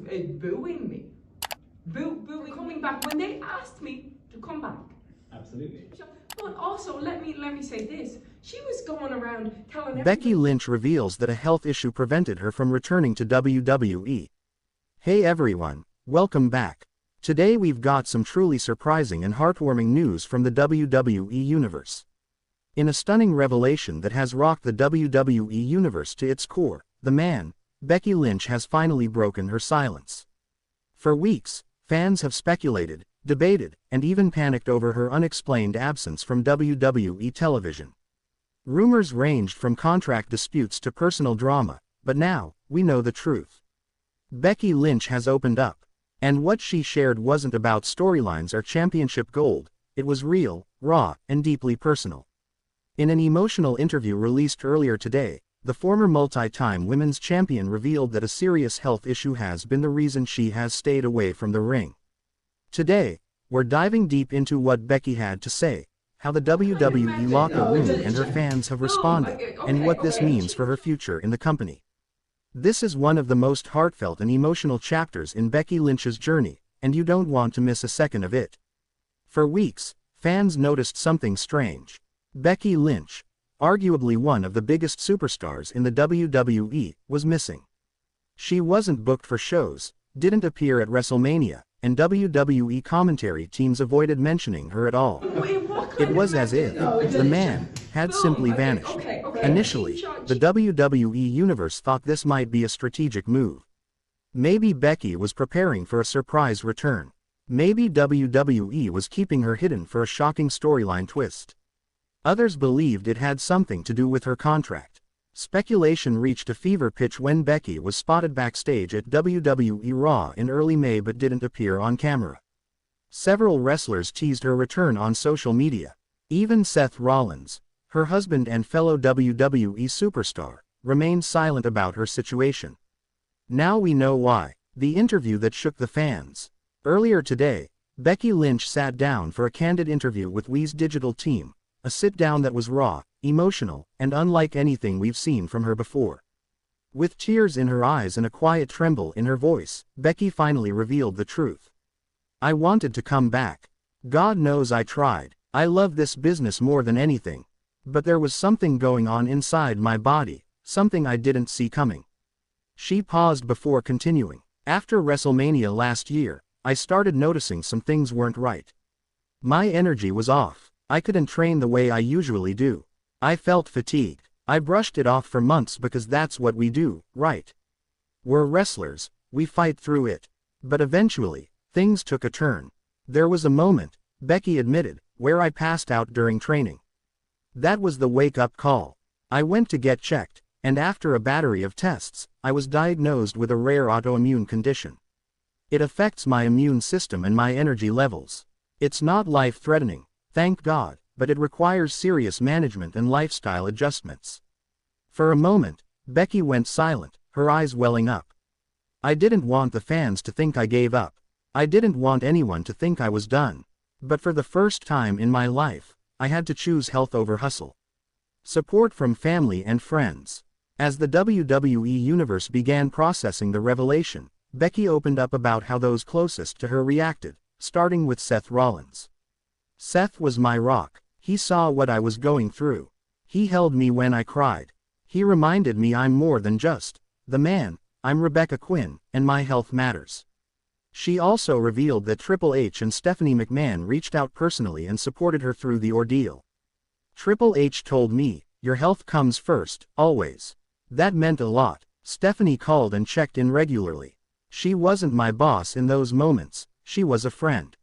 booing me. Booing coming back when they asked me to come back. Absolutely. But also, let me say this. She was going around telling everybody. Becky Lynch reveals that a health issue prevented her from returning to WWE. Hey everyone, welcome back. Today we've got some truly surprising and heartwarming news from the WWE Universe. In a stunning revelation that has rocked the WWE Universe to its core, the man, Becky Lynch, has finally broken her silence. For weeks, fans have speculated, debated, and even panicked over her unexplained absence from WWE television. Rumors ranged from contract disputes to personal drama, but now, we know the truth. Becky Lynch has opened up. And what she shared wasn't about storylines or championship gold, it was real, raw, and deeply personal. In an emotional interview released earlier today, the former multi-time women's champion revealed that a serious health issue has been the reason she has stayed away from the ring. Today, we're diving deep into what Becky had to say, how the WWE locker room and her fans have responded, and what this means for her future in the company. This is one of the most heartfelt and emotional chapters in Becky Lynch's journey, and you don't want to miss a second of it. For weeks, fans noticed something strange. Becky Lynch, arguably one of the biggest superstars in the WWE, was missing. She wasn't booked for shows, didn't appear at WrestleMania, and WWE commentary teams avoided mentioning her at all. It was as if the man had simply vanished. Initially, the WWE Universe thought this might be a strategic move. Maybe Becky was preparing for a surprise return. Maybe WWE was keeping her hidden for a shocking storyline twist. Others believed it had something to do with her contract. Speculation reached a fever pitch when Becky was spotted backstage at WWE Raw in early May but didn't appear on camera. Several wrestlers teased her return on social media. Even Seth Rollins, her husband and fellow WWE superstar, remained silent about her situation. Now we know why. The interview that shook the fans. Earlier today, Becky Lynch sat down for a candid interview with WE's digital team, a sit-down that was raw, emotional, and unlike anything we've seen from her before. With tears in her eyes and a quiet tremble in her voice, Becky finally revealed the truth. "I wanted to come back. God knows I tried. I love this business more than anything. But there was something going on inside my body, something I didn't see coming." She paused before continuing. "After WrestleMania last year, I started noticing some things weren't right. My energy was off. I couldn't train the way I usually do. I felt fatigued. I brushed it off for months because that's what we do, right? We're wrestlers, we fight through it. But eventually, things took a turn. There was a moment," Becky admitted, "where I passed out during training. That was the wake-up call. I went to get checked, and after a battery of tests, I was diagnosed with a rare autoimmune condition. It affects my immune system and my energy levels. It's not life-threatening, thank God, but it requires serious management and lifestyle adjustments." For a moment, Becky went silent, her eyes welling up. "I didn't want the fans to think I gave up. I didn't want anyone to think I was done. But for the first time in my life, I had to choose health over hustle." Support from family and friends. As the WWE Universe began processing the revelation, Becky opened up about how those closest to her reacted, starting with Seth Rollins. "Seth was my rock. He saw what I was going through. He held me when I cried. He reminded me I'm more than just the man, I'm Rebecca Quinn, and my health matters." She also revealed that Triple H and Stephanie McMahon reached out personally and supported her through the ordeal. "Triple H told me, your health comes first, always. That meant a lot. Stephanie called and checked in regularly. She wasn't my boss in those moments, she was a friend."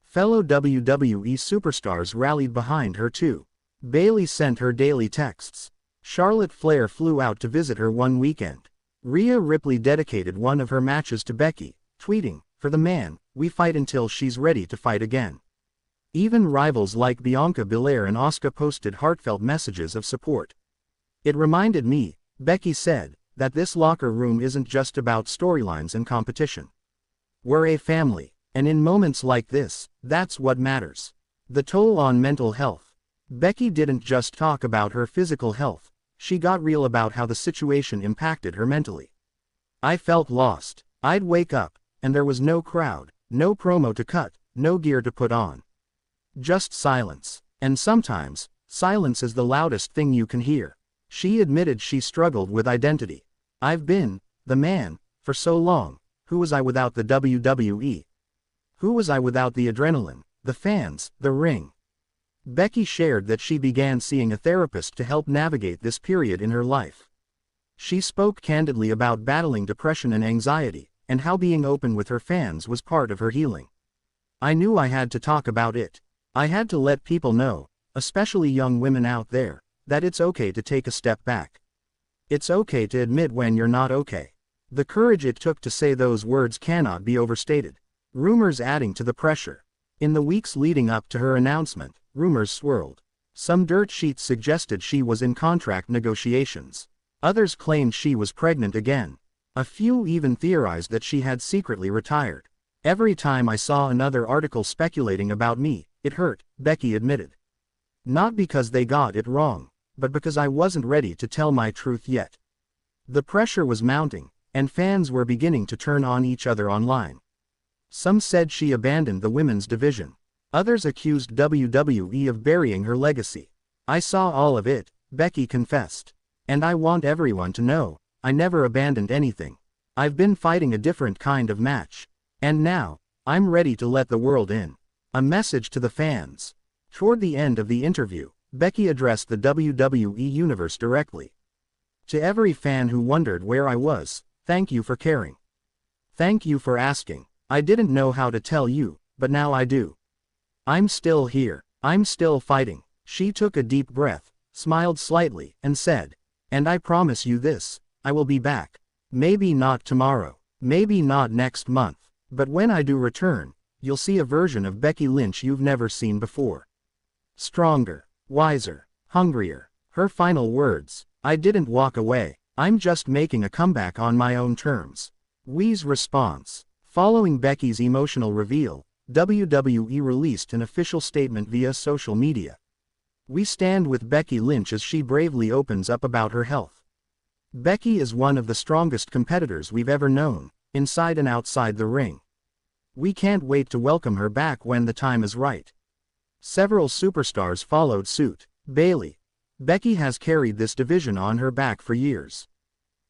Fellow WWE superstars rallied behind her too. Bayley sent her daily texts. Charlotte Flair flew out to visit her one weekend. Rhea Ripley dedicated one of her matches to Becky, tweeting, "For the man, we fight until she's ready to fight again." Even rivals like Bianca Belair and Asuka posted heartfelt messages of support. "It reminded me," Becky said, "that this locker room isn't just about storylines and competition. We're a family, and in moments like this, that's what matters." The toll on mental health. Becky didn't just talk about her physical health, she got real about how the situation impacted her mentally. "I felt lost. I'd wake up, and there was no crowd, no promo to cut, no gear to put on. Just silence. And sometimes, silence is the loudest thing you can hear. She admitted she struggled with identity. I've been the man for so long. Who was I without the WWE? Who was I without the adrenaline, the fans, the ring? Becky shared that she began seeing a therapist to help navigate this period in her life. She spoke candidly about battling depression and anxiety, and how being open with her fans was part of her healing. I knew I had to talk about it. I had to let people know, especially young women out there, that it's okay to take a step back. It's okay to admit when you're not okay. The courage it took to say those words cannot be overstated. Rumors adding to the pressure. In the weeks leading up to her announcement, rumors swirled. Some dirt sheets suggested she was in contract negotiations. Others claimed she was pregnant again. A few even theorized that she had secretly retired. Every time I saw another article speculating about me, it hurt, Becky admitted. Not because they got it wrong, but because I wasn't ready to tell my truth yet. The pressure was mounting, and fans were beginning to turn on each other online. Some said she abandoned the women's division. Others accused WWE of burying her legacy. I saw all of it, Becky confessed. And I want everyone to know, I never abandoned anything. I've been fighting a different kind of match. And now, I'm ready to let the world in. A message to the fans. Toward the end of the interview, Becky addressed the WWE Universe directly. To every fan who wondered where I was, thank you for caring. Thank you for asking. I didn't know how to tell you, but now I do. I'm still here. I'm still fighting. She took a deep breath, smiled slightly, and said, and I promise you this, I will be back. Maybe not tomorrow, maybe not next month, but when I do return, you'll see a version of Becky Lynch you've never seen before. Stronger, wiser, hungrier. Her final words, I didn't walk away, I'm just making a comeback on my own terms. Wee's response. Following Becky's emotional reveal, WWE released an official statement via social media. We stand with Becky Lynch as she bravely opens up about her health. Becky is one of the strongest competitors we've ever known, inside and outside the ring. We can't wait to welcome her back when the time is right. Several superstars followed suit. Bayley. Becky has carried this division on her back for years.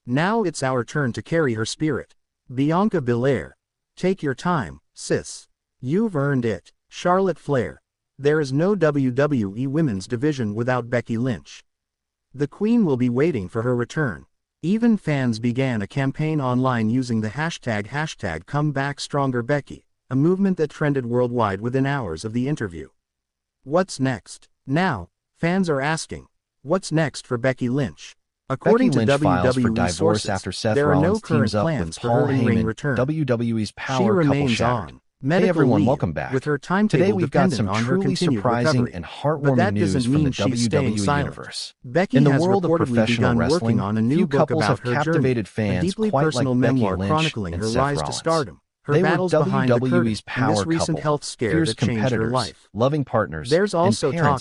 Now it's our turn to carry her spirit. Bianca Belair. Take your time, sis. You've earned it. Charlotte Flair. There is no WWE Women's division without Becky Lynch. The Queen will be waiting for her return. Even fans began a campaign online using the hashtag #ComeBackStrongerBecky, a movement that trended worldwide within hours of the interview. What's next? Now, fans are asking, what's next for Becky Lynch? According to WWE sources, there are no current plans for her in-ring return. WWE's power She couple remains shattered. on medical Hey everyone, leave, welcome back. with her timetable Today we've got dependent some on her truly continued surprising recovery. and But heartwarming that news doesn't from mean the she's staying WWE silent. Universe. Becky In the has world of reportedly professional begun wrestling, working on a new few book couples about have her captivated journey, a fans deeply quite personal like Becky memoir Lynch chronicling and her Seth rise to Rollins. stardom, her They were battles behind the curtain, WWE's and this power recent couple, health scare fierce that changed her competitors, life. loving partners, There's also and talk parents